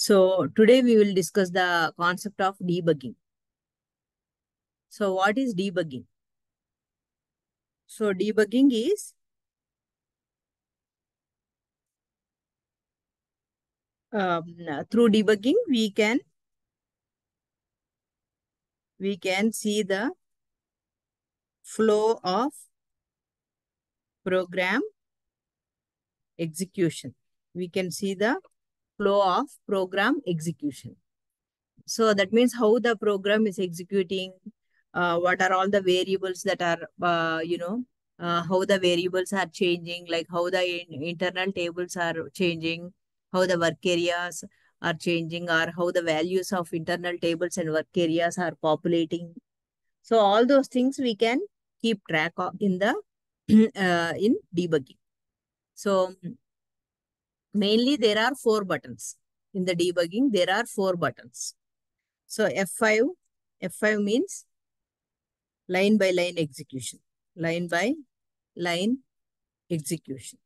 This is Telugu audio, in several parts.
So today we will discuss the concept of debugging. So what is debugging? So debugging is through debugging we can see the flow of program execution. We can see the flow of program execution. So that means how the program is executing, what are all the variables that are, how the variables are changing, like how the internal tables are changing, how the work areas are changing, or how the values of internal tables and work areas are populating. So all those things we can keep track of in the in debugging. So mainly there are 4 buttons. In the debugging, there are 4 buttons. So F5 means line by line execution. Line by line execution.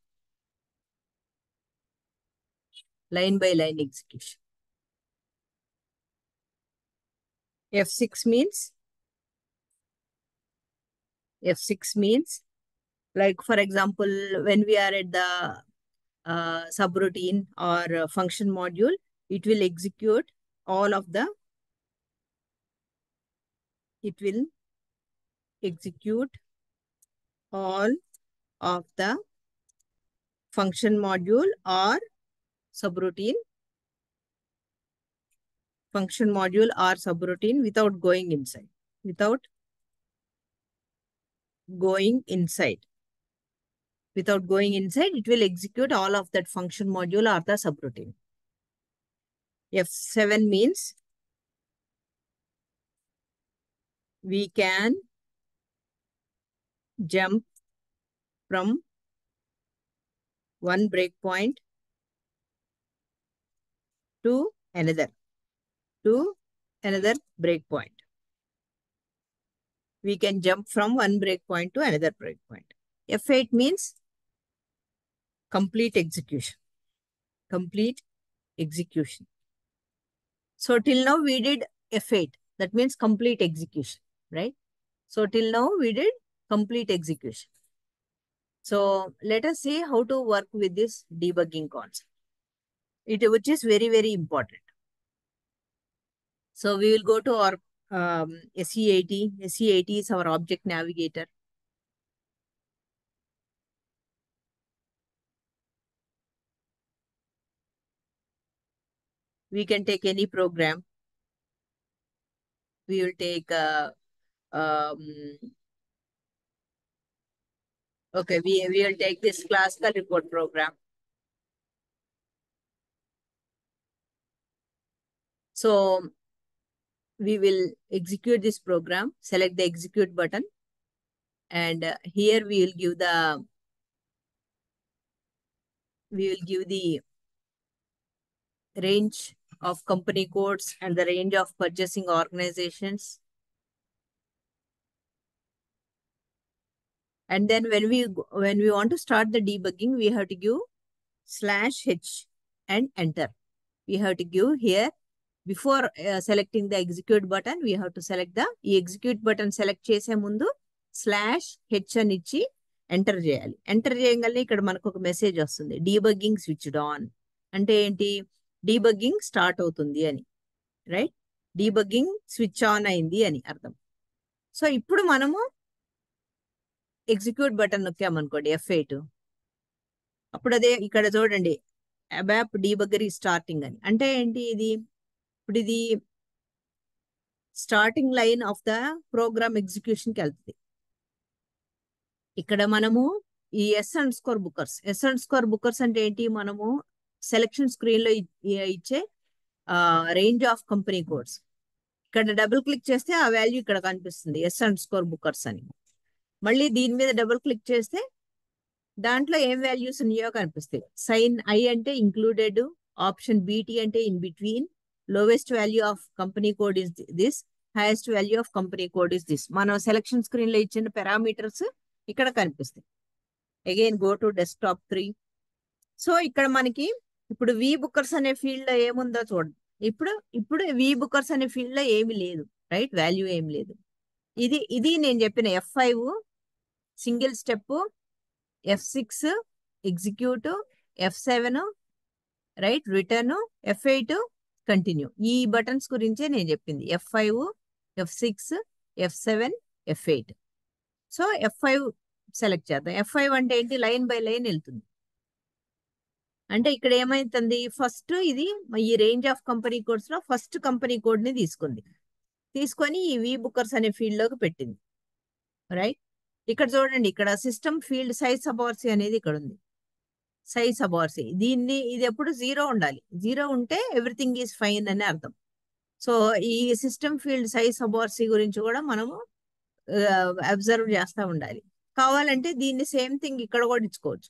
Line by line execution. F6 means like, for example, when we are at the subroutine or function module, it will execute all of the function module or subroutine without going inside. Without going inside, it will execute all of that function module or the subroutine. F7 means we can jump from one breakpoint to another breakpoint. We can jump from one breakpoint to another breakpoint. F8 means complete execution. So till now we did F8. That means complete execution, right? So till now we did complete execution. So let us see how to work with this debugging concept, which is very, very important. So we will go to our SE80. SE80 is our object navigator. We can take any program. We will take okay, we will take this classical report program. So we will execute this program, select the execute button, and here we will give the range of company codes and the range of purchasing organizations. And then when we want to start the debugging, we have to give /h and enter. We have to give here, before selecting the execute button, we have to select the execute button. Select చేసే ముందు /h అని ఇచ్చి ఎంటర్ చేయాలి. ఎంటర్ చేయగానే ఇక్కడ మనకు ఒక మెసేజ్ వస్తుంది, డీబగ్గింగ్ స్విచ్డ్ ఆన్. అంటే ఏంటి? డీబగ్గింగ్ స్టార్ట్ అవుతుంది అని, రైట్? డీబగ్గింగ్ స్విచ్ ఆన్ అయింది అని అర్థం. సో ఇప్పుడు మనము ఎగ్జిక్యూట్ బటన్ నొక్కామనుకోండి, F8, అప్పుడు అదే ఇక్కడ చూడండి, ABAP డీబగ్గర్ ఈ స్టార్టింగ్ అని. అంటే ఏంటి? ఇప్పుడు ఇది starting line of the program ఎగ్జిక్యూషన్కి వెళ్తుంది. ఇక్కడ మనము ఈ S_Bookers అంటే ఏంటి? మనము సెలెక్షన్ స్క్రీన్ లో ఇచ్చే రేంజ్ ఆఫ్ కంపెనీ కోడ్స్. ఇక్కడ డబుల్ క్లిక్ చేస్తే ఆ వాల్యూ ఇక్కడ కనిపిస్తుంది, S_Bookers అని. మళ్ళీ దీని మీద డబుల్ క్లిక్ చేస్తే దాంట్లో ఏం వాల్యూస్ ఉన్నాయో కనిపిస్తాయి. సైన్ I అంటే ఇంక్లూడెడ్, ఆప్షన్ BT అంటే in between, lowest value of company code is this, highest value of company code is this. మనం సెలక్షన్ స్క్రీన్ లో ఇచ్చిన పారామీటర్స్ ఇక్కడ కనిపిస్తాయి. Again go to desktop 3. So ఇక్కడ మనకి ఇప్పుడు వి బుక్కర్స్ అనే ఫీల్డ్ లో ఏముందో చూడండి. ఇప్పుడు ఇప్పుడు వి బుక్కర్స్ అనే ఫీల్డ్ లో ఏమి లేదు, రైట్? వాల్యూ ఏమి లేదు. ఇది నేను చెప్పిన F5 single step, F6 execute, F7 right return, F8 continue. ఈ బటన్స్ గురించే నేను చెప్పింది. F5, F6, F7, F8. So F5 select చేద్దాం. F5 అంటే ఏంటి? లైన్ బై లైన్ వెళ్తుంది. అంటే ఇక్కడ ఏమైతుంది, ఫస్ట్ ఇది ఈ రేంజ్ ఆఫ్ కంపెనీ కోడ్స్ లో ఫస్ట్ కంపెనీ కోడ్ ని తీసుకొని ఈ వి బుక్కర్స్ అనే ఫీల్డ్ లోకి పెట్టింది, రైట్? ఇక్కడ చూడండి, ఇక్కడ సిస్టమ్ ఫీల్డ్ సైజ్ సబార్సీ అనేది ఇక్కడ ఉంది. సైజ్ సబార్సీ ఇది ఎప్పుడు 0 ఉండాలి. 0 ఉంటే ఎవ్రీథింగ్ ఈజ్ ఫైన్ అని అర్థం. సో ఈ సిస్టమ్ ఫీల్డ్ సైజ్ సబార్సీ గురించి కూడా మనము అబ్జర్వ్ చేస్తూ ఉండాలి. కావాలంటే దీన్ని సేమ్ థింగ్ ఇక్కడ కూడా ఇచ్చుకోవచ్చు.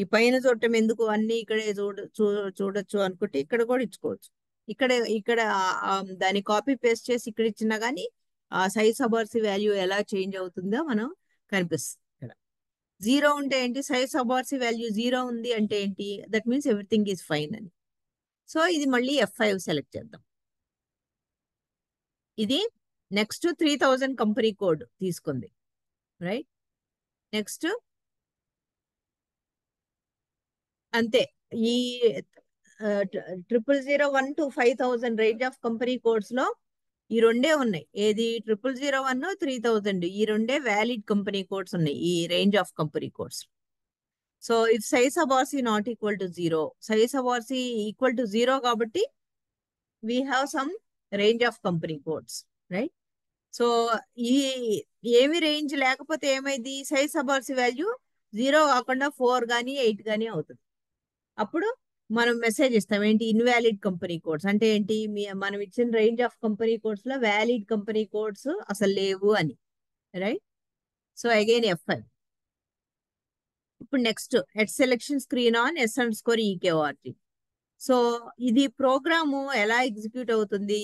ఈ పైన చూడటం ఎందుకు, అన్ని ఇక్కడే చూడొచ్చు అనుకుంటే ఇక్కడ కూడా ఇచ్చుకోవచ్చు. ఇక్కడ దాన్ని కాపీ పేస్ట్ చేసి ఇక్కడ ఇచ్చినా కానీ ఆ సైజ్ సబార్సీ వాల్యూ ఎలా చేంజ్ అవుతుందో మనం కనిపిస్తుంది. ఇక్కడ 0 ఉంటే ఏంటి, సైజ్ సబార్సీ వాల్యూ 0 ఉంది అంటే ఏంటి, that means everything is fine అని. సో ఇది మళ్ళీ F5 సెలెక్ట్ చేద్దాం. ఇది నెక్స్ట్ 3000 కంపెనీ కోడ్ తీసుకుంది, రైట్? నెక్స్ట్ అంతే. ఈ 0001 to 5000 range of company codes లో ఈ రెండే ఉన్నాయి. ఏది 0001, 3000, ఈ రెండే వ్యాలిడ్ కంపెనీ కోడ్స్ ఉన్నాయి ఈ range of company codes. So if size subrc not equal to 0, size subrc equal to 0 కాబట్టి we have some range of company codes, right? So ఈ ఏమి రేంజ్ లేకపోతే ఏమైంది, సైజ్ సబార్సీ వాల్యూ 0 కాకుండా 4 కానీ 8 కానీ అవుతుంది. అప్పుడు మనం మెసేజ్ ఇస్తాం ఏంటి, ఇన్వాలిడ్ కంపెనీ కోడ్స్. అంటే ఏంటి, మనం ఇచ్చిన రేంజ్ ఆఫ్ కంపెనీ కోడ్స్ లో వ్యాలిడ్ కంపెనీ కోడ్స్ అసలు లేవు అని, రైట్? So again F5. ఇప్పుడు next at selection screen on S_EKORG. So ఇది ప్రోగ్రాము ఎలా ఎగ్జిక్యూట్ అవుతుంది,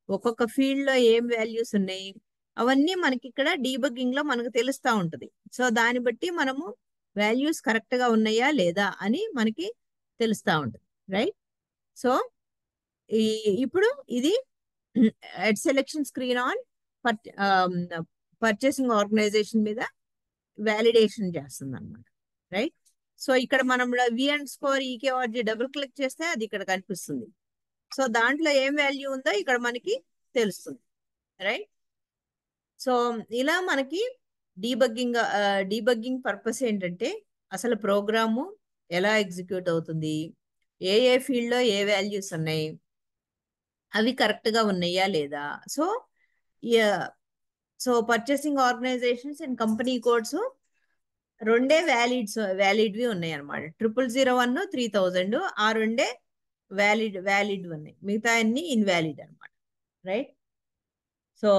ఒక్కొక్క ఫీల్డ్ లో ఏం వాల్యూస్ ఉన్నాయి అవన్నీ మనకి ఇక్కడ డీబగ్గింగ్ లో మనకు తెలుస్తూ ఉంటుంది. సో దాన్ని బట్టి మనము వాల్యూస్ కరెక్ట్ గా ఉన్నాయా లేదా అని మనకి తెలుస్తూ ఉంటుంది, రైట్? సో ఇప్పుడు ఇది at selection screen on purchasing organization మీద వ్యాలిడేషన్ చేస్తుంది అనమాట, రైట్? సో ఇక్కడ మనం V_EKORG డబుల్ క్లిక్ చేస్తే అది ఇక్కడ కనిపిస్తుంది. సో దాంట్లో ఏం వాల్యూ ఉందో ఇక్కడ మనకి తెలుస్తుంది, రైట్? సో ఇలా మనకి డీబగ్గింగ్ పర్పస్ ఏంటంటే అసలు ప్రోగ్రాము ఎలా ఎగ్జిక్యూట్ అవుతుంది, ఏ ఫీల్డ్ లో ఏ వాల్యూస్ ఉన్నాయి, అవి కరెక్ట్ గా ఉన్నాయా లేదా. So purchasing organizations and company codes రెండే వ్యాలిడ్వి ఉన్నాయి అనమాట. 0001, 3000 ఆ రెండే వ్యాలిడ్ ఉన్నాయి, మిగతా అన్ని ఇన్వాలిడ్ అనమాట, right? So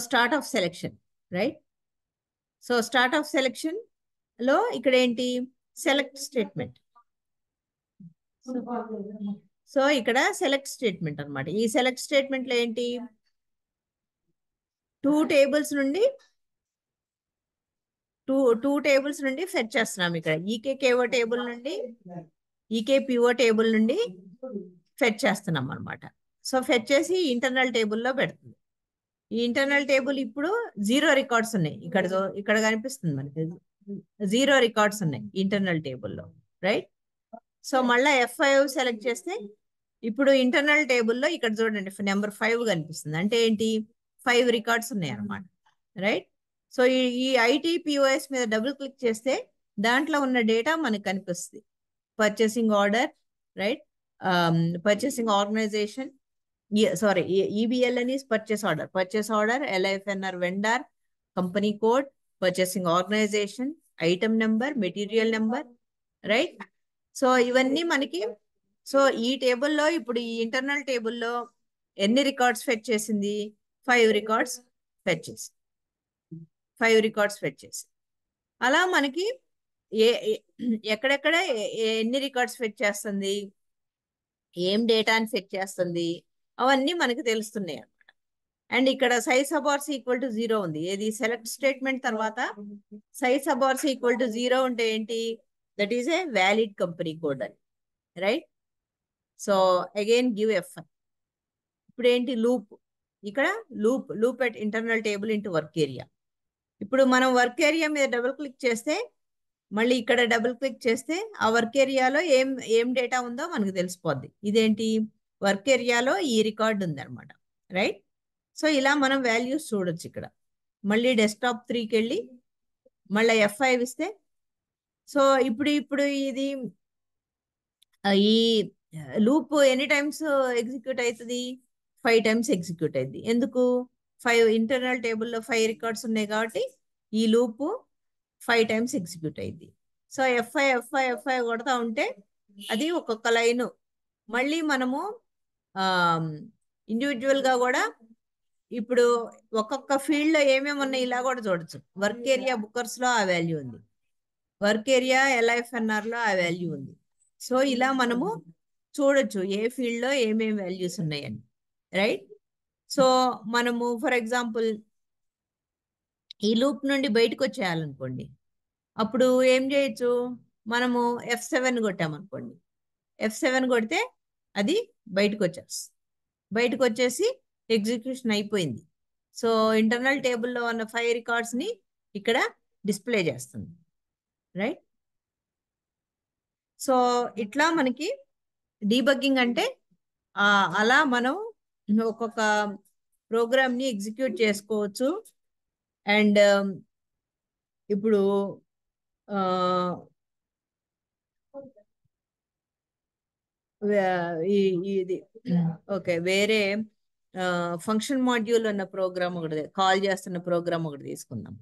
start of selection, right? So start of selection లో ఇక్కడ ఏంటి, సెలెక్ట్ స్టేట్మెంట్. సో ఇక్కడ సెలెక్ట్ స్టేట్మెంట్ అనమాట. ఈ సెలెక్ట్ స్టేట్మెంట్ లో ఏంటి, టూ టేబుల్స్ నుండి ఫెచ్ చేస్తున్నాం. ఇక్కడ ఈకేకేఓ టేబుల్ నుండి ఈకేపిఓ టేబుల్ నుండి ఫెచ్ చేస్తున్నాం అనమాట. సో ఫెచ్ చేసి ఇంటర్నల్ టేబుల్లో పెడుతుంది. ఈ ఇంటర్నల్ టేబుల్ ఇప్పుడు 0 రికార్డ్స్ ఉన్నాయి. ఇక్కడ కనిపిస్తుంది మనకి 0 రికార్డ్స్ ఉన్నాయి ఇంటర్నల్ టేబుల్లో, రైట్? సో మళ్ళీ F5 సెలెక్ట్ చేస్తే ఇప్పుడు ఇంటర్నల్ టేబుల్లో ఇక్కడ చూడండి నెంబర్ 5 కనిపిస్తుంది. అంటే ఏంటి, 5 రికార్డ్స్ ఉన్నాయి అనమాట, రైట్? సో ఈ ITPOS మీద డబుల్ క్లిక్ చేస్తే దాంట్లో ఉన్న డేటా మనకు కనిపిస్తుంది. Purchasing order, right? Purchasing organization, sorry EBL అని purchase order, LIFNR vendor, company code, purchasing organization, item number, material number, right? So ఇవన్నీ మనకి. సో ఈ టేబుల్లో ఇప్పుడు ఈ ఇంటర్నల్ టేబుల్లో ఎన్ని రికార్డ్స్ ఫెచ్ చేసింది, 5 రికార్డ్స్ ఫెచ్ చేసి అలా మనకి ఎక్కడెక్కడ ఎన్ని రికార్డ్స్ ఫెచ్ చేస్తుంది, ఏం డేటాని ఫెచ్ చేస్తుంది, అవన్నీ మనకి తెలుస్తున్నాయి అనమాట. అండ్ ఇక్కడ సైజ్ అబార్స్ ఈక్వల్ టు 0 ఉంది. ఏది సెలెక్ట్ స్టేట్మెంట్ తర్వాత సైజ్ అబార్స్ ఈక్వల్ టు 0 ఉంటే ఏంటి, that is a valid company code అని, right. So again give F1. ఇప్పుడు ఏంటి లూప్, ఇక్కడ loop at internal table into work area. ఇప్పుడు మనం వర్క్ ఏరియా మీద డబుల్ క్లిక్ చేస్తే, మళ్ళీ ఇక్కడ డబుల్ క్లిక్ చేస్తే ఆ వర్క్ ఏరియాలో ఏం డేటా ఉందో మనకు తెలిసిపోద్ది. ఇదేంటి, వర్క్ ఏరియాలో ఈ రికార్డ్ ఉంది అనమాట, రైట్. సో ఇలా మనం వాల్యూస్ చూడొచ్చు ఇక్కడ. మళ్ళీ డెస్క్టాప్ 3కి వెళ్ళి మళ్ళీ F5 ఇస్తే, సో ఇప్పుడు ఇది ఈ లూప్ ఎన్ని టైమ్స్ ఎగ్జిక్యూట్ అవుతుంది, 5 టైమ్స్ ఎగ్జిక్యూట్ అయింది. ఎందుకు, 5 ఇంటర్నల్ టేబుల్లో 5 రికార్డ్స్ ఉన్నాయి కాబట్టి ఈ లూప్ 5 టైమ్స్ ఎగ్జిక్యూట్ అయింది. సో F5 కొడతా ఉంటే అది ఒక్కొక్క లైన్. మళ్ళీ మనము ఇండివిజువల్ గా కూడా ఇప్పుడు ఒక్కొక్క ఫీల్డ్ లో ఏమేమి ఉన్నాయి ఇలా కూడా చూడొచ్చు. వర్క్ ఏరియా బుక్కర్స్ లో ఆ వాల్యూ ఉంది, వర్క్ ఏరియా LIFNR లో ఆ వాల్యూ ఉంది. సో ఇలా మనము చూడొచ్చు ఏ ఫీల్డ్ లో ఏమేమి వాల్యూస్ ఉన్నాయని, రైట్. సో మనము ఫర్ ఎగ్జాంపుల్ ఈ లూప్ నుండి బయటకు వచ్చేయాలనుకోండి, అప్పుడు ఏం చేయొచ్చు, మనము F7 కొట్టామనుకోండి, F7 కొడితే అది బయటకు వచ్చేసి ఎగ్జిక్యూషన్ అయిపోయింది. సో ఇంటర్నల్ టేబుల్లో ఉన్న 5 రికార్డ్స్ని ఇక్కడ డిస్ప్లే చేస్తుంది, రైట్. సో ఇట్లా మనకి డీబగ్గింగ్ అంటే అలా మనం ఒక్కొక్క ప్రోగ్రామ్ని ఎగ్జిక్యూట్ చేసుకోవచ్చు. అండ్ ఇప్పుడు ఇది ఓకే, వేరే ఫంక్షన్ మాడ్యూల్ అన్న ప్రోగ్రామ్ ఒకటి, కాల్ చేస్తున్న ప్రోగ్రామ్ ఒకటి తీసుకుందాం.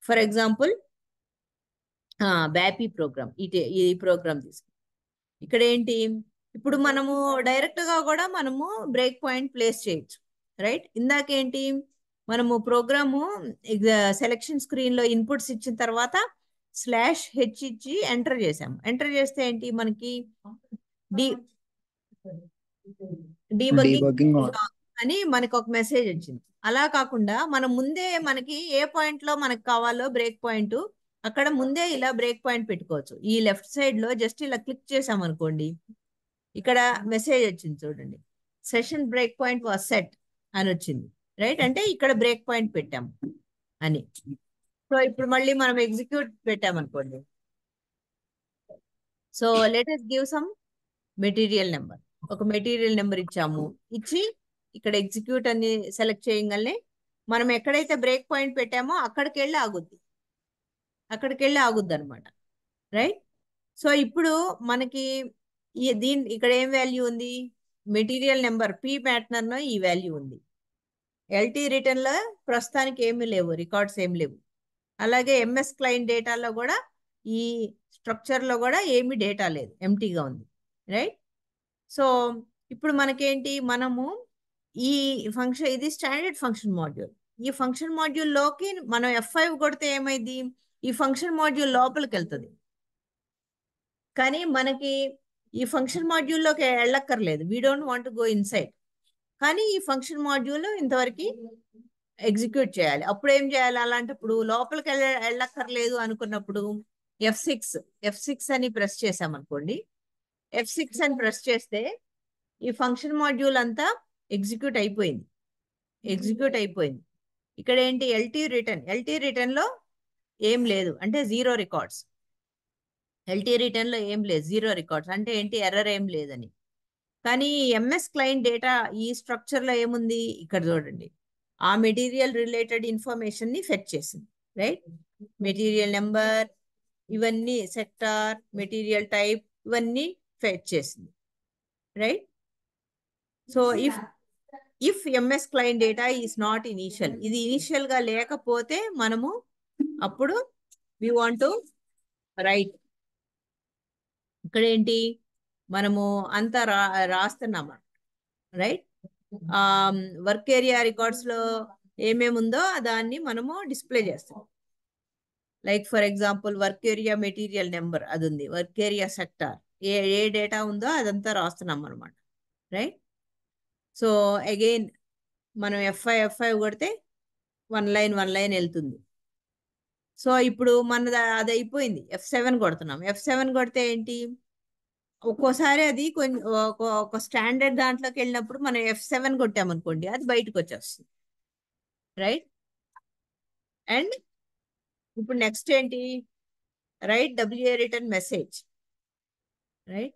ఫర్ ఎగ్జాంపుల్ బ్యాపీ ప్రోగ్రామ్, ఈ ప్రోగ్రామ్ తీసుకుందాం. ఇక్కడ ఏంటి, ఇప్పుడు మనము డైరెక్ట్ గా కూడా మనము బ్రేక్ పాయింట్ ప్లేస్ చేయొచ్చు, రైట్. ఇందాకేంటి, మనము ప్రోగ్రాము సెలెక్షన్ స్క్రీన్ లో ఇన్పుట్స్ ఇచ్చిన తర్వాత /h ఇచ్చి ఎంటర్ చేసాము. ఎంటర్ చేస్తే ఏంటి, మనకి డీబగ్గింగ్ అని మనకు ఒక మెసేజ్ వచ్చింది. అలా కాకుండా మనం ముందే మనకి ఏ పాయింట్ లో మనకు కావాలో బ్రేక్ పాయింట్, అక్కడ ముందే ఇలా బ్రేక్ పాయింట్ పెట్టుకోవచ్చు. ఈ లెఫ్ట్ సైడ్ లో జస్ట్ ఇలా క్లిక్ చేసాం అనుకోండి, ఇక్కడ మెసేజ్ వచ్చింది చూడండి, session break point was set అని వచ్చింది, రైట్. అంటే ఇక్కడ బ్రేక్ పాయింట్ పెట్టాము అని. సో ఇప్పుడు మళ్ళీ మనం ఎగ్జిక్యూట్ పెట్టామనుకోండి, so let us give some material number. ఒక మెటీరియల్ నెంబర్ ఇచ్చి ఇక్కడ ఎగ్జిక్యూట్ అని సెలెక్ట్ చేయగానే మనం ఎక్కడైతే బ్రేక్ పాయింట్ పెట్టామో అక్కడికి వెళ్ళి ఆగుద్ది అనమాట, రైట్. సో ఇప్పుడు మనకి ఇక్కడ ఏం వాల్యూ ఉంది, మెటీరియల్ నెంబర్ P ప్యాటర్న్ ఈ వాల్యూ ఉంది. LT రిటర్న్ లో ప్రస్తుతానికి ఏమీ లేవు, రికార్డ్స్ ఏమి లేవు. అలాగే MS క్లయింట్ డేటాలో కూడా ఈ స్ట్రక్చర్ లో కూడా ఏమి డేటా లేదు, ఎంటీగా ఉంది, రైట్. సో ఇప్పుడు మనకేంటి, మనము ఈ ఫంక్షన్, ఇది స్టాండర్డ్ ఫంక్షన్ మాడ్యూల్. ఈ ఫంక్షన్ మాడ్యూల్ లోకి మనం F5 కొడితే ఏమైంది, ఈ ఫంక్షన్ మాడ్యూల్ లోపలికి వెళ్తుంది. కానీ మనకి ఈ ఫంక్షన్ మాడ్యూల్లోకి వెళ్ళక్కర్లేదు, we don't want to go inside. కానీ ఈ ఫంక్షన్ మాడ్యూల్ ఇంతవరకు ఎగ్జిక్యూట్ చేయాలి. అప్పుడు ఏం చేయాలి, అలాంటప్పుడు లోపలికి వెళ్ళక్కర్లేదు అనుకున్నప్పుడు F6 అని ప్రెస్ చేసామనుకోండి, F6 అని ప్రెస్ చేస్తే ఈ ఫంక్షన్ మాడ్యూల్ అంతా ఎగ్జిక్యూట్ అయిపోయింది. ఇక్కడ ఏంటి, LT రిటర్న్ లో ఏం లేదు, అంటే 0 రికార్డ్స్. LT రిటర్న్ లో ఏం లేదు, 0 రికార్డ్స్ అంటే ఏంటి, ఎర్రర్ ఏం లేదని. కానీ MS క్లయింట్ డేటా ఈ స్ట్రక్చర్ లో ఏముంది, ఇక్కడ చూడండి, ఆ మెటీరియల్ రిలేటెడ్ ఇన్ఫర్మేషన్ ని ఫెచ్ చేసింది, రైట్. మెటీరియల్ నెంబర్, ఇవన్నీ సెక్టార్, మెటీరియల్ టైప్, ఇవన్నీ ఫెచ్ చేసింది, right. So if MS client data is not initial, ఇది ఇనీషియల్ గా లేకపోతే మనము అప్పుడు వి వాంట్ టు రైట్. ఇక్కడ ఏంటి, మనము అంతా రాస్తున్నాము, రైట్. వర్క్ ఏరియా రికార్డ్స్ లో ఏమేమి ఉందో దాన్ని మనము డిస్ప్లే చేస్తాం. Like for example work area material number అది ఉంది, వర్క్ ఏరియా సెక్టార్, ఏ డేటా ఉందో అదంతా రాస్తున్నాం అనమాట. రైట్. సో అగైన్ మనం F5 కొడితే వన్ లైన్ వెళ్తుంది. సో ఇప్పుడు మనది అది అయిపోయింది, F7 కొడుతున్నాం. F7 కొడితే ఏంటి, ఒక్కోసారి అది కొంచెం ఒక స్టాండర్డ్ దాంట్లోకి వెళ్ళినప్పుడు మనం F7 కొట్టామనుకోండి అది బయటకు వచ్చేస్తుంది. రైట్. అండ్ ఇప్పుడు నెక్స్ట్ ఏంటి, right WA return message. Right.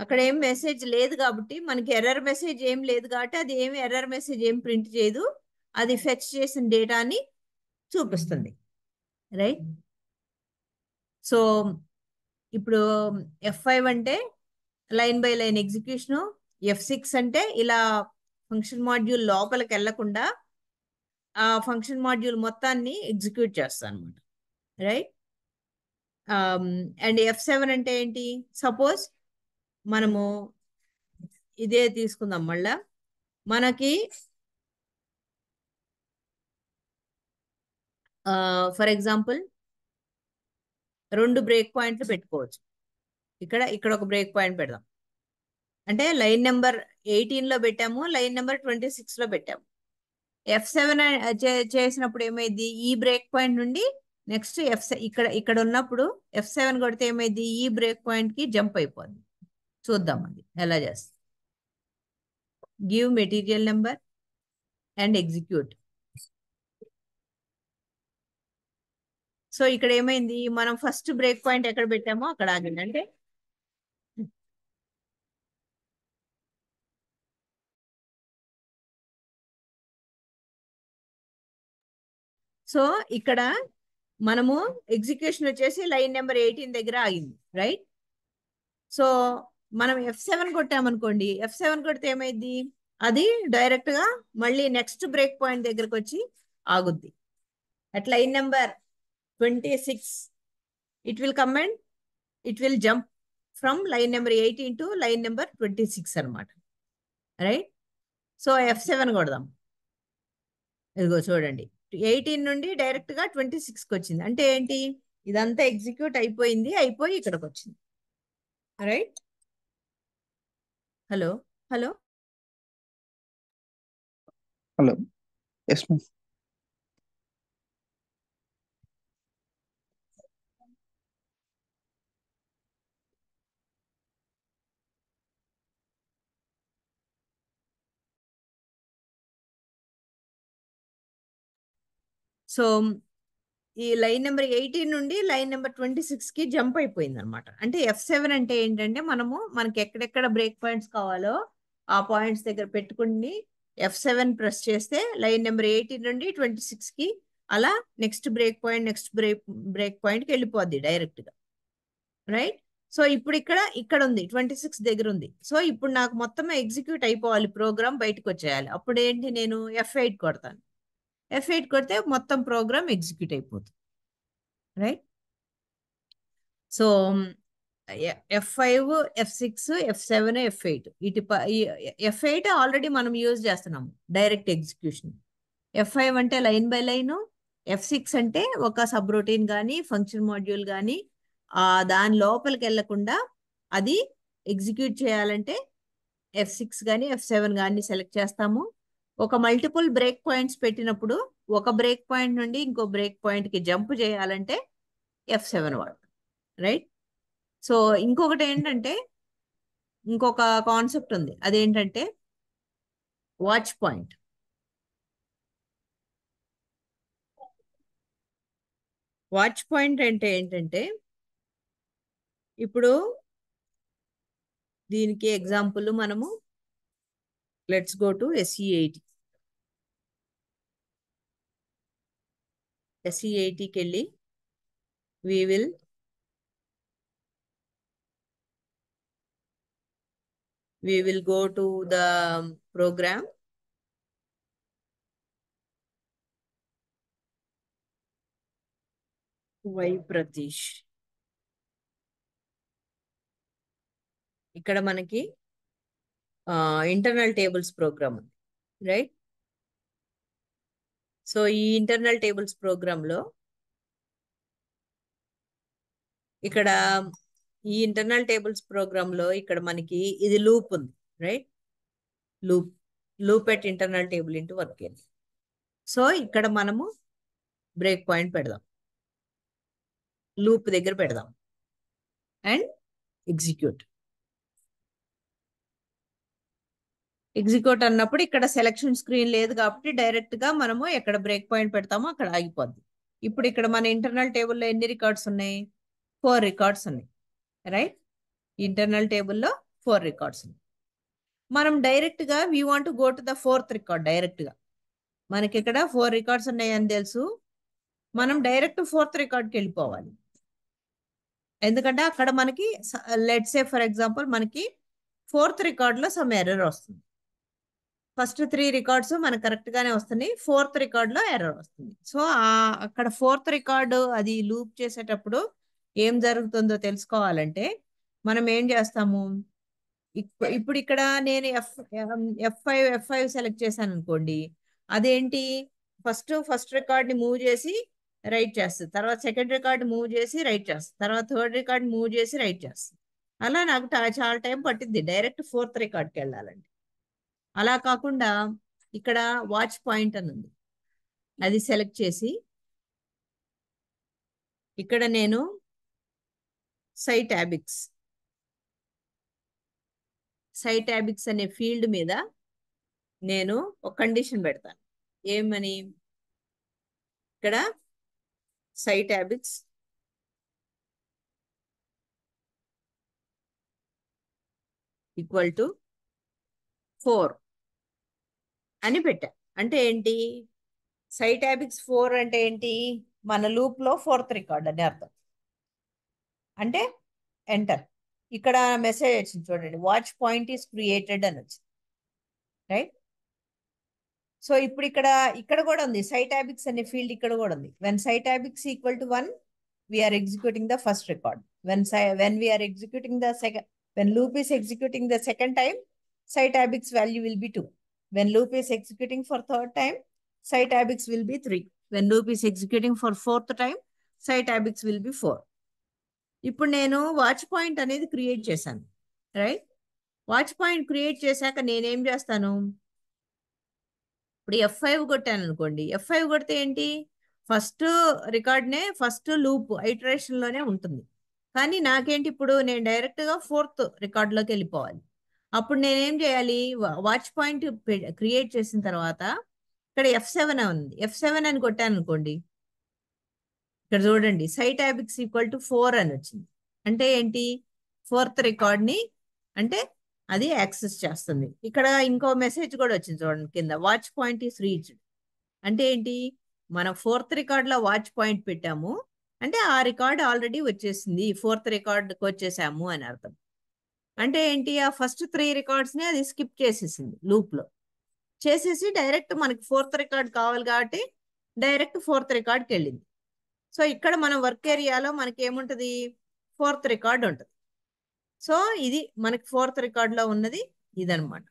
అక్కడ ఏం మెసేజ్ లేదు కాబట్టి మనకి ఎర్రర్ మెసేజ్ ఏం లేదు కాబట్టి అది ఏమి ఎర్రర్ మెసేజ్ ఏం ప్రింట్ చేయదు, అది ఫెచ్ చేసిన డేటాని చూపిస్తుంది. రైట్. సో ఇప్పుడు F5 అంటే line by line execution, F6 అంటే ఇలా ఫంక్షన్ మాడ్యూల్ లోపలికి వెళ్లకుండా ఆ ఫంక్షన్ మాడ్యూల్ మొత్తాన్ని ఎగ్జిక్యూట్ చేస్తాను అనమాట. రైట్. అండ్ F7 అంటే ఏంటి, సపోజ్ మనము ఇదే తీసుకుందాం మళ్ళా, మనకి ఫర్ ఎగ్జాంపుల్ 2 బ్రేక్ పాయింట్లు పెట్టుకోవచ్చు. ఇక్కడ ఒక బ్రేక్ పాయింట్ పెడదాం, అంటే లైన్ నెంబర్ 18లో పెట్టాము, లైన్ నెంబర్ 26లో పెట్టాము. F7 చేసినప్పుడు ఏమైంది, ఈ బ్రేక్ పాయింట్ నుండి నెక్స్ట్ ఇక్కడ ఉన్నప్పుడు F7 కొడితే ఏమైంది, ఈ బ్రేక్ పాయింట్ కి జంప్ అయిపోద్ది. చూద్దాం అది ఎలా చేస్తాం. Give material number and execute. So ఇక్కడ ఏమైంది, మనం ఫస్ట్ బ్రేక్ పాయింట్ ఎక్కడ పెట్టామో అక్కడ ఆగింది. అంటే సో ఇక్కడ మనము ఎగ్జిక్యూషన్ వచ్చేసి లైన్ నెంబర్ 18 దగ్గర ఆగింది. రైట్. సో మనం F7 కొట్టామనుకోండి, F7 కొడితే ఏమైంది, అది డైరెక్ట్ గా మళ్ళీ నెక్స్ట్ బ్రేక్ పాయింట్ దగ్గరకు వచ్చి ఆగుద్ది. At line number 26 it will come and it will jump from line number 18 to line number 26 అనమాట. రైట్. సో F7 కొడదాం. ఇదిగో చూడండి, 18 నుండి డైరెక్ట్ గా 26కి వచ్చింది. అంటే ఏంటి, ఇదంతా ఎగ్జిక్యూట్ అయిపోయి ఇక్కడికి వచ్చింది. Right. Hello hello hello. Yes ma'am. So ఈ లైన్ నెంబర్ 18 నుండి లైన్ నెంబర్ 26కి జంప్ అయిపోయింది అనమాట. అంటే F7 అంటే ఏంటంటే మనకి ఎక్కడెక్కడ బ్రేక్ పాయింట్స్ కావాలో ఆ పాయింట్స్ దగ్గర పెట్టుకుని F7 ప్రెస్ చేస్తే లైన్ నెంబర్ 18 నుండి 26కి అలా నెక్స్ట్ బ్రేక్ పాయింట్కి వెళ్ళిపోద్ది డైరెక్ట్ గా. రైట్. సో ఇప్పుడు ఇక్కడ ఉంది 26 దగ్గర ఉంది. సో ఇప్పుడు నాకు మొత్తం ఎగ్జిక్యూట్ అయిపోవాలి, ప్రోగ్రామ్ బయటకు వచ్చేయాలి. అప్పుడు ఏంటి, నేను F8 కొడతాను. F8 కొడితే మొత్తం ప్రోగ్రామ్ ఎగ్జిక్యూట్ అయిపోతుంది. Right. So F5, F6, F7, F8 F8 already మనం యూజ్ చేస్తున్నాము డైరెక్ట్ ఎగ్జిక్యూషన్. F5 అంటే లైన్ బై లైన్, F6 అంటే ఒక సబ్ రొటీన్ కానీ ఫంక్షన్ మాడ్యూల్ కానీ దాని లోపలికి వెళ్లకుండా అది ఎగ్జిక్యూట్ చేయాలంటే F6 కానీ F7 కానీ సెలెక్ట్ చేస్తాము. ఒక మల్టిపుల్ బ్రేక్ పాయింట్స్ పెట్టినప్పుడు ఒక బ్రేక్ పాయింట్ నుండి ఇంకో బ్రేక్ పాయింట్ కి జంప్ చేయాలంటే F7 వాడు. రైట్. సో ఇంకొకటి ఏంటంటే, ఇంకొక కాన్సెప్ట్ ఉంది, అదేంటంటే వాచ్ పాయింట్. వాచ్ పాయింట్ అంటే ఏంటంటే, ఇప్పుడు దీనికి ఎగ్జాంపుల్ మనము లెట్స్ గో టు SE80. SE80కి వెళ్ళి we will go to the program. Y Pratish. ఇక్కడ మనకి ఇంటర్నల్ టేబుల్స్ ప్రోగ్రామ్ ఉంది. రైట్. సో ఈ ఇంటర్నల్ టేబుల్స్ ప్రోగ్రాంలో ఇక్కడ ఈ ఇంటర్నల్ టేబుల్స్ ప్రోగ్రాంలో ఇక్కడ మనకి ఇది లూప్ ఉంది, right? Loop at internal table into work area. So ఇక్కడ మనము బ్రేక్ పాయింట్ పెడదాం, లూప్ దగ్గర పెడదాం అండ్ ఎగ్జిక్యూట్. ఎగ్జిక్యూట్ అన్నప్పుడు ఇక్కడ సెలక్షన్ స్క్రీన్ లేదు కాబట్టి డైరెక్ట్ గా మనము ఎక్కడ బ్రేక్ పాయింట్ పెడతామో అక్కడ ఆగిపోద్ది. ఇప్పుడు ఇక్కడ మన ఇంటర్నల్ టేబుల్లో ఎన్ని రికార్డ్స్ ఉన్నాయి? 4 రికార్డ్స్ ఉన్నాయి, రైట్? ఇంటర్నల్ టేబుల్లో 4 రికార్డ్స్ ఉన్నాయి. మనం డైరెక్ట్ గా we want go to the 4th record. Direct గా మనకి ఇక్కడ 4 రికార్డ్స్ ఉన్నాయని తెలుసు, మనం డైరెక్ట్ 4th రికార్డ్కి వెళ్ళిపోవాలి. ఎందుకంటే అక్కడ మనకి లెట్స్ సే ఫర్ ఎగ్జాంపుల్ మనకి 4th రికార్డ్ లో సమ్ ఎర్రర్ వస్తుంది. ఫస్ట్ 3 రికార్డ్స్ మనకు కరెక్ట్ గానే వస్తున్నాయి, 4th రికార్డ్ లో ఎర్రర్ వస్తుంది. సో అక్కడ 4th రికార్డు అది లూప్ చేసేటప్పుడు ఏం జరుగుతుందో తెలుసుకోవాలంటే మనం ఏం చేస్తాము, ఇప్పుడు ఇక్కడ నేను F5 సెలెక్ట్ చేశాను అనుకోండి, అదేంటి ఫస్ట్ రికార్డ్ ని మూవ్ చేసి రైట్ చేస్తుంది, తర్వాత సెకండ్ రికార్డ్ మూవ్ చేసి రైట్ చేస్తుంది, తర్వాత థర్డ్ రికార్డ్ మూవ్ చేసి రైట్ చేస్తుంది. అలా నాకు చాలా టైం పట్టింది డైరెక్ట్ 4th రికార్డ్కి వెళ్ళాలండి. అలా కాకుండా ఇక్కడ వాచ్ పాయింట్ అని ఉంది, అది సెలెక్ట్ చేసి ఇక్కడ నేను సైటాబిక్స్ అనే ఫీల్డ్ మీద నేను ఒక కండిషన్ పెడతాను. ఏమని? ఇక్కడ సైటాబిక్స్ ఈక్వల్ టు 4 అని పెట్టా. అంటే ఏంటి? సైటాబిక్స్ 4 అంటే ఏంటి? మన లూప్ లో 4th రికార్డ్ అని అర్థం. అంటే ఎంటర్. ఇక్కడ మెసేజ్ వచ్చింది చూడండి, వాచ్ పాయింట్ ఈస్ క్రియేటెడ్ అని వచ్చింది, రైట్? సో ఇప్పుడు ఇక్కడ కూడా ఉంది సైటాబిక్స్ అనే ఫీల్డ్, ఇక్కడ కూడా ఉంది. When sy tabix equal to 1 we are executing the first record. When we are executing the second, when loop is executing the second time, sy tabix value will be 2. When loop is executing for 3rd time, site_abix will be 3. When loop is executing for 4th time, site_abix will be 4. ఇప్పుడు నేను వాచ్ పాయింట్ అనేది క్రియేట్ చేశాను, రైట్? వాచ్ పాయింట్ క్రియేట్ చేశాక నేనేం చేస్తాను, ఇప్పుడు F5 కొట్టాను అనుకోండి. F5 కొడితే ఏంటి? ఫస్ట్ రికార్డ్నే ఫస్ట్ లూప్ ఐటరేషన్ లోనే ఉంటుంది. కానీ నాకేంటి, ఇప్పుడు నేను డైరెక్ట్ గా 4th రికార్డ్లోకి వెళ్ళిపోవాలి. అప్పుడు నేనేం చేయాలి? వాచ్ పాయింట్ క్రియేట్ చేసిన తర్వాత ఇక్కడ F7 ఉంది, F7 అని కొట్టాను అనుకోండి. ఇక్కడ చూడండి సైటాబిక్స్ ఈక్వల్ టు 4 అని వచ్చింది. అంటే ఏంటి? 4th రికార్డ్ని అంటే అది యాక్సెస్ చేస్తుంది. ఇక్కడ ఇంకో మెసేజ్ కూడా వచ్చింది చూడండి కింద, వాచ్ పాయింట్ ఈస్ రీచ్డ్. అంటే ఏంటి? మనం 4th రికార్డ్లో వాచ్ పాయింట్ పెట్టాము అంటే ఆ రికార్డ్ ఆల్రెడీ వచ్చేసింది, 4th రికార్డ్కి వచ్చేసాము అని అర్థం. అంటే ఏంటి? ఆ ఫస్ట్ 3 రికార్డ్స్ని అది స్కిప్ చేసేసింది, లూప్లో చేసేసి డైరెక్ట్ మనకి 4th రికార్డ్ కావాలి కాబట్టి డైరెక్ట్ 4th రికార్డ్కి వెళ్ళింది. సో ఇక్కడ మన వర్క్ ఏరియాలో మనకి ఏముంటుంది? 4th రికార్డ్ ఉంటుంది. సో ఇది మనకి 4th రికార్డ్లో ఉన్నది ఇదనమాట,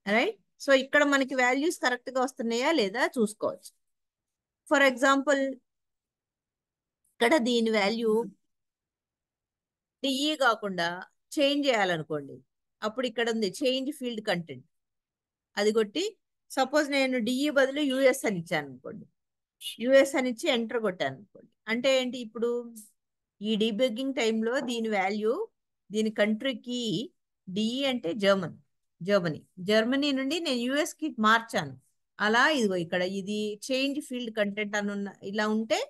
రైట్? సో ఇక్కడ మనకి వాల్యూస్ కరెక్ట్గా వస్తున్నాయా లేదా చూసుకోవచ్చు. ఫర్ ఎగ్జాంపుల్ ఇక్కడ దీని వాల్యూ డిఈ కాకుండా చేంజ్ చేయాలనుకోండి, అప్పుడు ఇక్కడ ఉంది చేంజ్ ఫీల్డ్ కంటెంట్, అది కొట్టి సపోజ్ నేను డిఈ బదులు యుఎస్ అని ఇచ్చాను అనుకోండి, యుఎస్ అని ఇచ్చి ఎంటర్ కొట్టాను అనుకోండి. అంటే ఏంటి? ఇప్పుడు ఈ డీబగ్గింగ్ టైంలో దీని వాల్యూ, దీని కంట్రీకి డిఈ అంటే జర్మనీ నుండి నేను యుఎస్కి మార్చాను. అలా ఇదిగో ఇక్కడ ఇది చేంజ్ ఫీల్డ్ కంటెంట్ అని ఇలా ఉంటే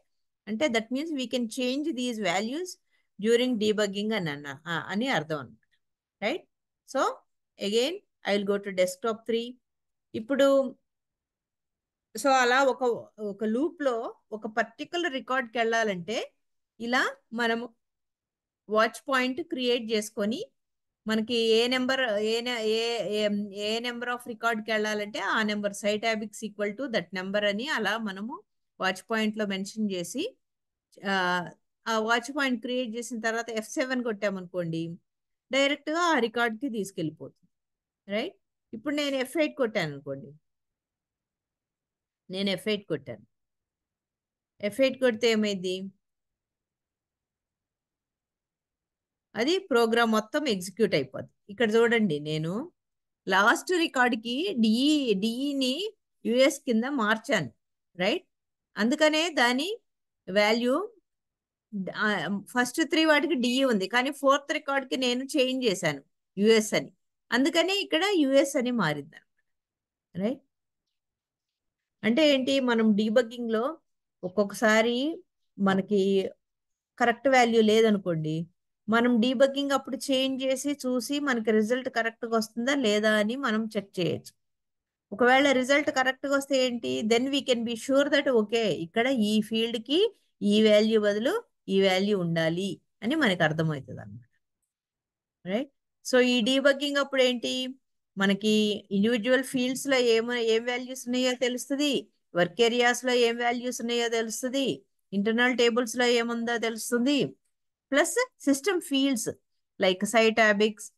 అంటే that means we can change these values during debugging అని అర్థం అనమాట, right? So again I will go to desktop 3. ఇప్పుడు సో అలా ఒక లూప్లో ఒక పర్టికులర్ రికార్డ్కి వెళ్ళాలంటే ఇలా మనము వాచ్ పాయింట్ క్రియేట్ చేసుకొని మనకి ఏ నెంబర్ ఆఫ్ రికార్డ్కి వెళ్ళాలంటే ఆ number sy tabix equal to that number అని అలా మనము వాచ్ పాయింట్లో మెన్షన్ చేసి ఆ వాచ్ పాయింట్ క్రియేట్ చేసిన తర్వాత F7 కొట్టామనుకోండి, డైరెక్ట్గా ఆ రికార్డ్కి తీసుకెళ్ళిపోతుంది, రైట్? ఇప్పుడు నేను F8 కొట్టాను అనుకోండి, నేను F8 కొట్టాను. F8 కొడితే ఏమైంది? అది ప్రోగ్రామ్ మొత్తం ఎగ్జిక్యూట్ అయిపోద్ది. ఇక్కడ చూడండి, నేను లాస్ట్ రికార్డ్కి డిఈని యుఎస్ కింద మార్చాను, రైట్? అందుకనే దాని వాల్యూ ఫస్ట్ 3 వాటికి డిఈ ఉంది, కానీ 4th రికార్డ్కి నేను చేంజ్ చేశాను యుఎస్ అని. అందుకని ఇక్కడ యుఎస్ అని మారింది, రైట్? అంటే ఏంటి, మనం డీబగ్గింగ్లో ఒక్కొక్కసారి మనకి కరెక్ట్ వాల్యూ లేదనుకోండి, మనం డీబగ్గింగ్ అప్పుడు చేంజ్ చేసి చూసి మనకి రిజల్ట్ కరెక్ట్గా వస్తుందా లేదా అని మనం చెక్ చేయొచ్చు. ఒకవేళ రిజల్ట్ కరెక్ట్గా వస్తే ఏంటి, then we can be sure that okay, ఇక్కడ ఈ ఫీల్డ్కి ఈ వాల్యూ బదులు ఈ వాల్యూ ఉండాలి అని మనకి అర్థమవుతుంది అన్నమాట, రైట్? సో ఈ డీబగ్గింగ్ అప్పుడు ఏంటి, మనకి ఇండివిజువల్ ఫీల్డ్స్లో ఏం వాల్యూస్ ఉన్నాయో తెలుస్తుంది, వర్క్ ఏరియాస్లో ఏం వాల్యూస్ ఉన్నాయో తెలుస్తుంది, ఇంటర్నల్ టేబుల్స్లో ఏముందో తెలుస్తుంది, ప్లస్ సిస్టమ్ ఫీల్డ్స్ లైక్ సైటాబిక్స్,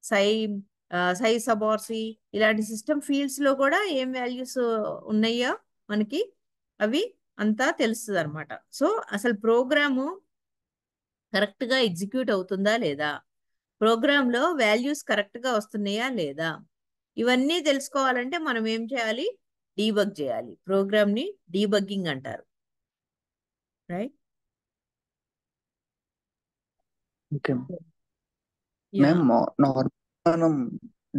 సై సై సబార్సి ఇలాంటి సిస్టమ్ ఫీల్డ్స్లో కూడా ఏం వాల్యూస్ ఉన్నాయో మనకి అవి అంతా తెలుస్తుంది అనమాట. సో అసలు ప్రోగ్రాము కరెక్ట్గా ఎగ్జిక్యూట్ అవుతుందా లేదా, ప్రోగ్రాంలో వాల్యూస్ కరెక్ట్గా వస్తున్నాయా లేదా, ఇవన్నీ తెలుసుకోవాలంటే మనం ఏం చేయాలి, డీబగ్ చేయాలి. ప్రోగ్రామ్ని డీబగ్గింగ్ అంటారు, రైట్? ఓకే మేము నార్మల్ మనం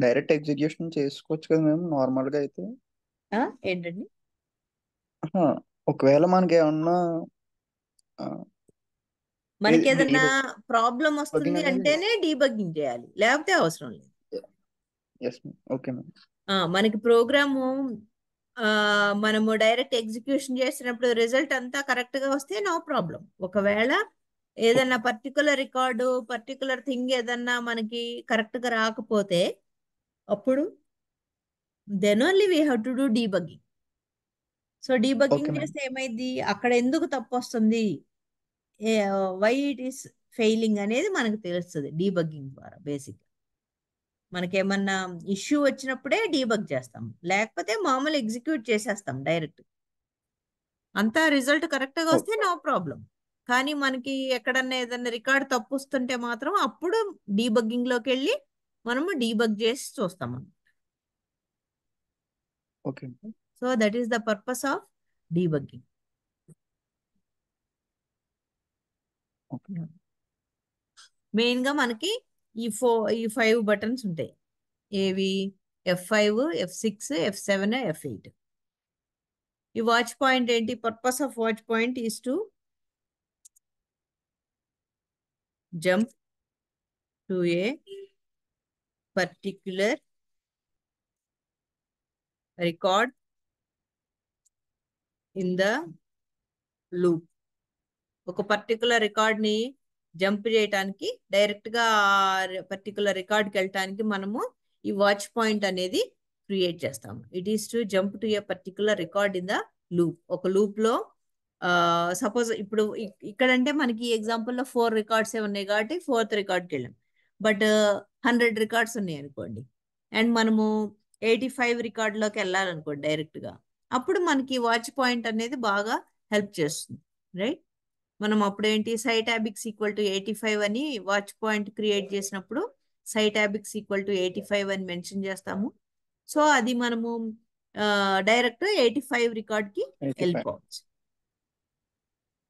డైరెక్ట్ ఎగ్జిక్యూషన్ చేసుకోవచ్చు కదా మేము నార్మల్గా అయితే. ఏంటండి? ఆహా, ఒకవేళ మనకి ఏమన్నా మనకి ఏదన్నా డీబగ్గింగ్ ప్రాబ్లం వస్తుంది అనేది. అంటేనే డీబగ్గింగ్ చేయాలి, లేకపోతే అవసరం లేదు. Yes ma'am, okay ma'am. మనకి ప్రోగ్రాము మనము డైరెక్ట్ ఎగ్జిక్యూషన్ చేసినప్పుడు రిజల్ట్ అంతా కరెక్ట్గా వస్తే నో ప్రాబ్లం. ఒకవేళ ఏదన్నా పర్టికులర్ రికార్డు పర్టికులర్ థింగ్ ఏదన్నా మనకి కరెక్ట్గా రాకపోతే అప్పుడు then only we have to do debugging. So okay debugging ma'am. చేస్తే ఏమైంది, అక్కడ ఎందుకు తప్పు వస్తుంది, వై ఇట్ ఈస్ ఫెయిలింగ్ అనేది మనకు తెలుస్తుంది డీబగ్గింగ్ ద్వారా. బేసిక్ మనకేమన్నా ఇష్యూ వచ్చినప్పుడే డీబగ్ చేస్తాం, లేకపోతే మామూలు ఎగ్జిక్యూట్ చేసేస్తాం డైరెక్ట్. అంతా రిజల్ట్ కరెక్ట్గా వస్తే నో ప్రాబ్లం. కానీ మనకి ఎక్కడన్నా ఏదన్నా రికార్డ్ తప్పు వస్తుంటే మాత్రం అప్పుడు డీబగ్గింగ్లోకి వెళ్ళి మనము డీబగ్ చేసి చూస్తాము. Okay. So that is the purpose of debugging. మెయిన్గా మనకి ఈ 5 బటన్స్ ఉంటాయి. ఏవి? F5, F6, F7, F8. ఈ వాచ్ పాయింట్ ఏంటి, purpose of watch point is to jump to A particular record in the loop. ఒక పర్టికులర్ రికార్డ్ని జంప్ చేయడానికి, డైరెక్ట్గా పర్టికులర్ రికార్డ్కి వెళ్ళటానికి మనము ఈ వాచ్ పాయింట్ అనేది క్రియేట్ చేస్తాము. It is to jump to A particular record in the loop. ఒక లూప్లో సపోజ్ ఇప్పుడు ఇక్కడంటే మనకి ఎగ్జాంపుల్లో 4 రికార్డ్సే ఉన్నాయి కాబట్టి 4th రికార్డ్కి వెళ్ళాం. బట్ 100 రికార్డ్స్ ఉన్నాయి అనుకోండి, అండ్ మనము 85 రికార్డులోకి వెళ్ళాలనుకోండి డైరెక్ట్గా, అప్పుడు మనకి వాచ్ పాయింట్ అనేది బాగా హెల్ప్ చేస్తుంది, రైట్? మనం అప్పుడు ఏంటి, సైటాబిక్స్ ఈక్వల్ టు 85 అని వాచ్ పాయింట్ క్రియేట్ చేసినప్పుడు సైటాబిక్స్ ఈక్వల్ టు 85 అని మెన్షన్ చేస్తాము. సో అది మనము డైరెక్ట్ 85 రికార్డ్కి వెళ్ళిపోవచ్చు.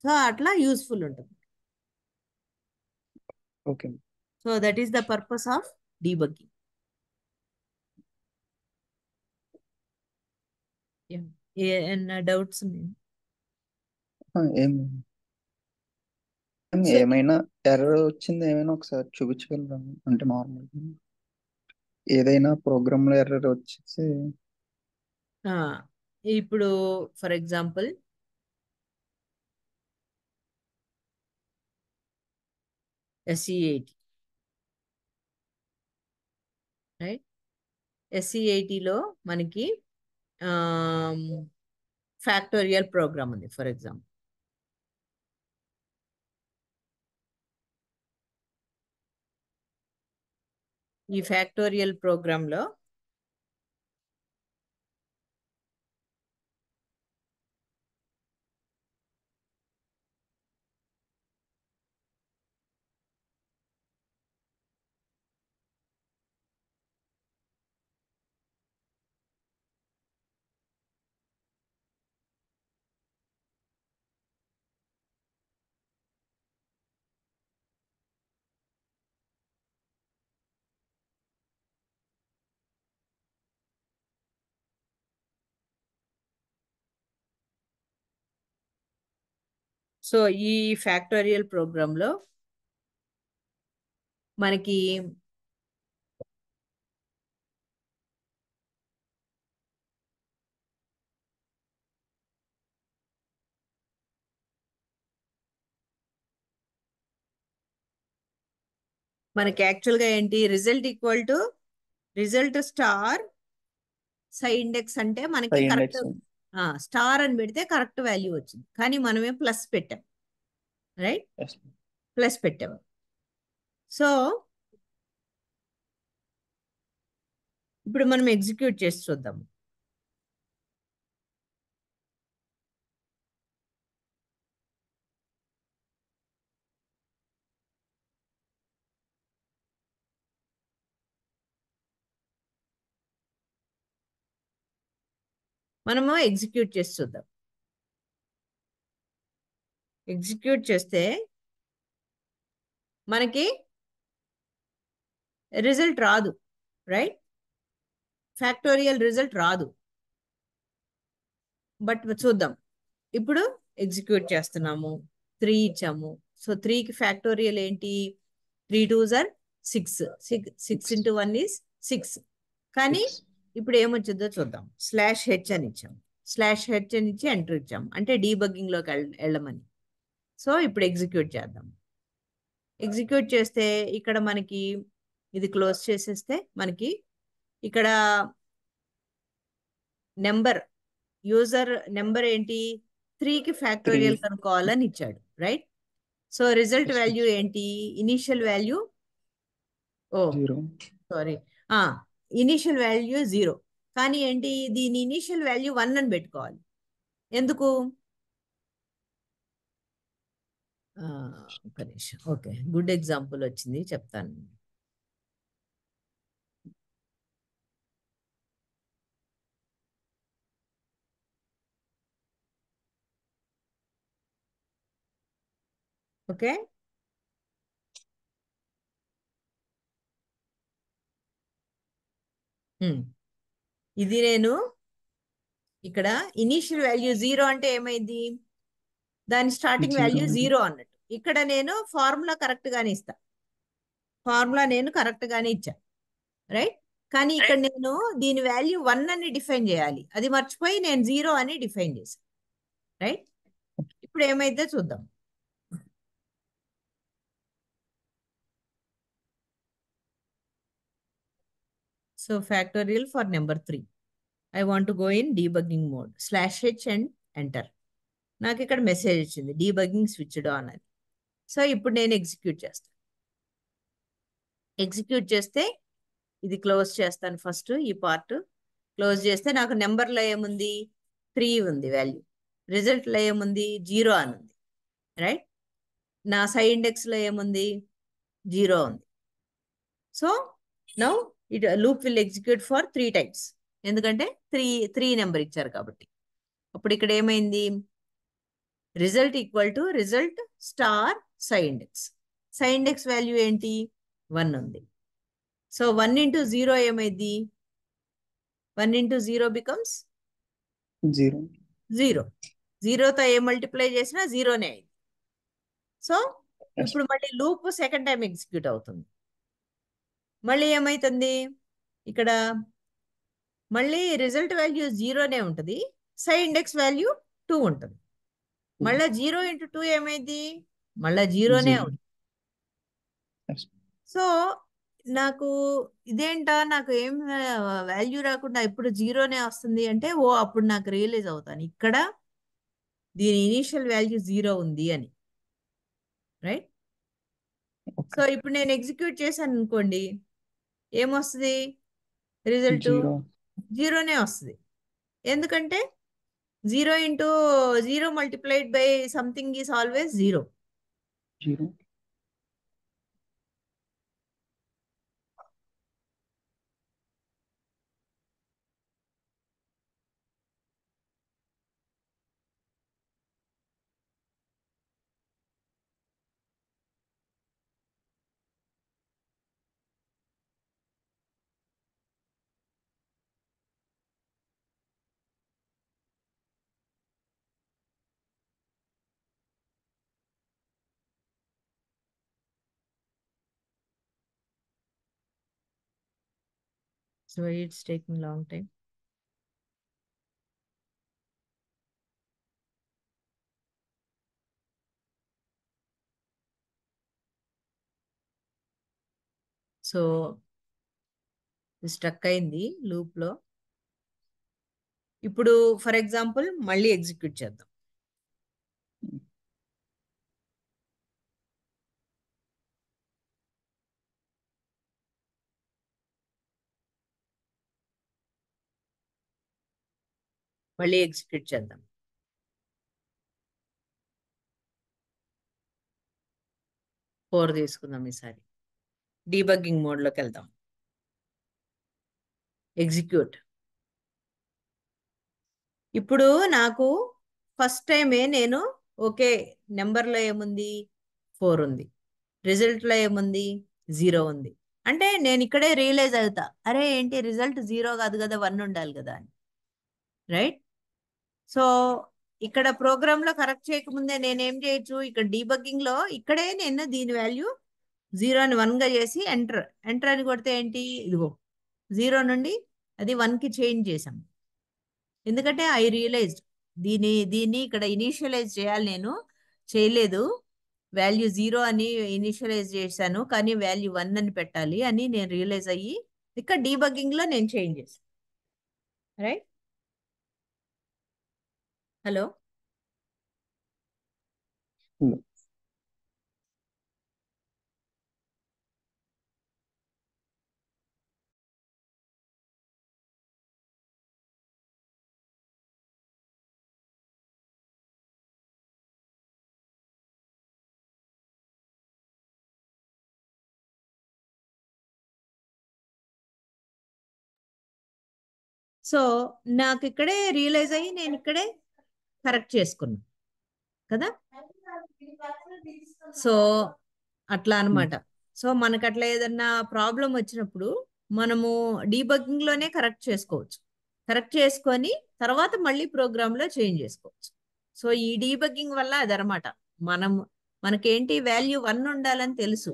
సో అట్లా యూస్ఫుల్ ఉంటుంది. Okay. So that is the purpose of debugging. ఏమన్నా డౌట్స్ ఉన్నాయి? ఏమైనా ఎర్రర్ వచ్చింది ఏమైనా ఒకసారి చూపించగలరా? అంటే నార్మల్ ఏదైనా ప్రోగ్రామ్ లో ఎర్రర్ వచ్చేసి ఇప్పుడు ఫర్ ఎగ్జాంపుల్ SE80, రైట్? SE80లో మనకి ఫ్యాక్టోరియల్ ప్రోగ్రామ్ ఉంది ఫర్ ఎగ్జాంపుల్. ఈ ఫ్యాక్టోరియల్ ప్రోగ్రాంలో సో ఈ ఫ్యాక్టోరియల్ ప్రోగ్రాంలో మనకి యాక్చువల్గా ఏంటి, రిజల్ట్ స్టార్ సై ఇండెక్స్ అంటే మనకి కరెక్ట్ ఇండెక్స్. స్టార్ అని పెడితే కరెక్ట్ వాల్యూ వచ్చింది, కానీ మనమే ప్లస్ పెట్టాం, రైట్? ప్లస్ పెట్టాం. సో ఇప్పుడు మనం ఎగ్జిక్యూట్ చేసి చూద్దాం. మనము ఎగ్జిక్యూట్ చేసి చూద్దాం. ఎగ్జిక్యూట్ చేస్తే మనకి రిజల్ట్ రాదు, రైట్? ఫ్యాక్టోరియల్ రిజల్ట్ రాదు. బట్ చూద్దాం. ఇప్పుడు ఎగ్జిక్యూట్ చేస్తున్నాము. 3 ఇచ్చాము. సో 3కి ఫ్యాక్టోరియల్ ఏంటి? 3 2s are 6. 6 into 1 is 6. కానీ ఇప్పుడు ఏమొచ్చిందో చూద్దాం. /h అని ఇచ్చాం. /h అని ఇచ్చి ఎంటర్ ఇచ్చాం, అంటే డీబగ్గింగ్ లోకి వెళ్ళమని. సో ఇప్పుడు ఎగ్జిక్యూట్ చేద్దాం. ఎగ్జిక్యూట్ చేస్తే ఇక్కడ మనకి ఇది క్లోజ్ చేసేస్తే మనకి ఇక్కడ యూజర్ నెంబర్ ఏంటి? 3కి ఫ్యాక్టోరియల్ కనుక్కోవాలని ఇచ్చాడు, రైట్? సో రిజల్ట్ వాల్యూ ఏంటి? Initial value sorry initial value 0. కానీ ఏంటి, దీని ఇనీషియల్ వాల్యూ 1 అని పెట్టుకోవాలి. ఎందుకు? ఒక నిమిషం. ఓకే, గుడ్ ఎగ్జాంపుల్ వచ్చింది, చెప్తాను. ఓకే, ఇది నేను ఇక్కడ ఇనీషియల్ వాల్యూ 0 అంటే ఏమైంది? దాని స్టార్టింగ్ వాల్యూ 0 అన్నట్టు. ఇక్కడ నేను ఫార్ములా కరెక్ట్ గానే ఇస్తా. ఫార్ములా నేను కరెక్ట్ గానే ఇచ్చా, రైట్? కానీ ఇక్కడ నేను దీని వాల్యూ 1 అని డిఫైన్ చేయాలి. అది మర్చిపోయి నేను 0 అని డిఫైన్ చేశాను, రైట్? ఇప్పుడు ఏమైతే చూద్దాం. So factorial for number 3. I want to go in debugging mode. /h and enter. నాకు ఇక్కడ మెసేజ్ వచ్చింది, డీబగ్గింగ్ స్విచ్డ్ ఆన్ అని. సో ఇప్పుడు నేను ఎగ్జిక్యూట్ చేస్తాను. ఎగ్జిక్యూట్ చేస్తే ఇది క్లోజ్ చేస్తాను. ఫస్ట్ ఈ పార్ట్ క్లోజ్ చేస్తే నాకు నెంబర్లో ఏముంది? 3 ఉంది వాల్యూ. రిజల్ట్లో ఏముంది? 0 అని ఉంది, రైట్? నా సై ఇండెక్స్లో ఏముంది? 0 ఉంది. So now loop will execute for 3 times, ఎందుకంటే 3 నెంబర్ ఇచ్చారు కాబట్టి. అప్పుడు ఇక్కడ ఏమైంది? Result equal to result star psi index. Psi index value ఏంటి? 1 ఉంది. సో 1 into 0 ఏమైంది? 1 into 0 becomes 0. 0తో ఏ మల్టిప్లై చేసినా 0నే అయింది. సో ఇప్పుడు మళ్ళీ లూప్ సెకండ్ టైం ఎగ్జిక్యూట్ అవుతుంది. మళ్ళీ ఏమైతుంది? ఇక్కడ మళ్ళీ రిజల్ట్ వాల్యూ 0నే ఉంటుంది, సై ఇండెక్స్ వాల్యూ 2 ఉంటుంది. మళ్ళీ 0 into 2 ఏమైంది? మళ్ళీ 0నే ఉంది. సో నాకు ఇదేంటా, నాకు ఏం వాల్యూ రాకుండా ఇప్పుడు 0నే వస్తుంది అంటే, అప్పుడు నాకు రియలైజ్ అవుతాను ఇక్కడ దీని ఇనీషియల్ వాల్యూ 0 ఉంది అని, రైట్? సో ఇప్పుడు నేను ఎగ్జిక్యూట్ చేశాను అనుకోండి, ఏమొస్తుంది? రిజల్ట్ 0నే వస్తుంది. ఎందుకంటే 0 into 0 multiplied by something is always 0. So it's taking long time. So stuck అయింది లూప్ లో. ఇప్పుడు ఫర్ ఎగ్జాంపుల్ మళ్ళీ ఎగ్జిక్యూట్ చేద్దాం. మళ్ళీ ఎగ్జిక్యూట్ చేద్దాం. ఫోర్ తీసుకుందాం ఈసారి. డీబగ్గింగ్ మోడ్లోకి వెళ్దాం. ఎగ్జిక్యూట్. ఇప్పుడు నాకు ఫస్ట్ టైమే నేను ఓకే నెంబర్లో ఏముంది 4 ఉంది, రిజల్ట్లో ఏముంది 0 ఉంది. అంటే నేను ఇక్కడే రియలైజ్ అవుతా, అరే ఏంటి రిజల్ట్ 0 కాదు కదా 1 ఉండాలి కదా అని. రైట్. సో ఇక్కడ ప్రోగ్రామ్ లో కరెక్ట్ చేయకముందే నేను ఏం చేయొచ్చు, ఇక్కడ డీబగ్గింగ్ లో ఇక్కడే నేను దీని వాల్యూ 0 అని 1 గా చేసి ఎంటర్ ఎంటర్ అని కొడితే ఏంటి, ఇదిగో 0 నుండి అది 1 కి చేంజ్ చేసాం. ఎందుకంటే ఐ రియలైజ్డ్ దీన్ని ఇక్కడ ఇనీషియలైజ్ చేయాలి, నేను చేయలేదు. వాల్యూ 0 అని ఇనిషియలైజ్ చేశాను, కానీ వాల్యూ 1 అని పెట్టాలి అని నేను రియలైజ్ అయ్యి ఇక్కడ డీబగ్గింగ్ లో నేను చేంజ్ చేశాను. రైట్. హలో. సో నాకు ఇక్కడే రియలైజ్ అయ్యి నేను ఇక్కడే కరెక్ట్ చేసుకున్నాను కదా. సో అట్లా అన్నమాట. సో మనకు అట్లా ఏదన్నా ప్రాబ్లం వచ్చినప్పుడు మనము డీబగ్గింగ్ లోనే కరెక్ట్ చేసుకోవచ్చు. కరెక్ట్ చేసుకొని తర్వాత మళ్ళీ ప్రోగ్రామ్ లో చేంజ్ చేసుకోవచ్చు. సో ఈ డీబగ్గింగ్ వల్ల అదనమాట. మనకేంటి వాల్యూ 1 ఉండాలని తెలుసు,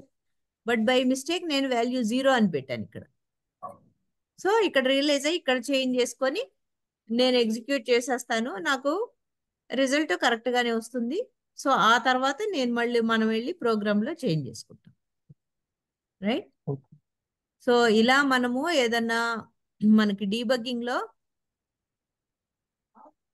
బట్ బై మిస్టేక్ నేను వాల్యూ 0 అని పెట్టాను ఇక్కడ. సో ఇక్కడ రియలైజ్ అయ్యి ఇక్కడ చేంజ్ చేసుకొని నేను ఎగ్జిక్యూట్ చేసేస్తాను, నాకు రిజల్ట్ కరెక్ట్ గానే వస్తుంది. సో ఆ తర్వాత మనం వెళ్ళి ప్రోగ్రామ్ లో చేంజ్ చేసుకుంటాం. రైట్. సో ఇలా మనము ఏదన్నా మనకి డీబగ్గింగ్ లో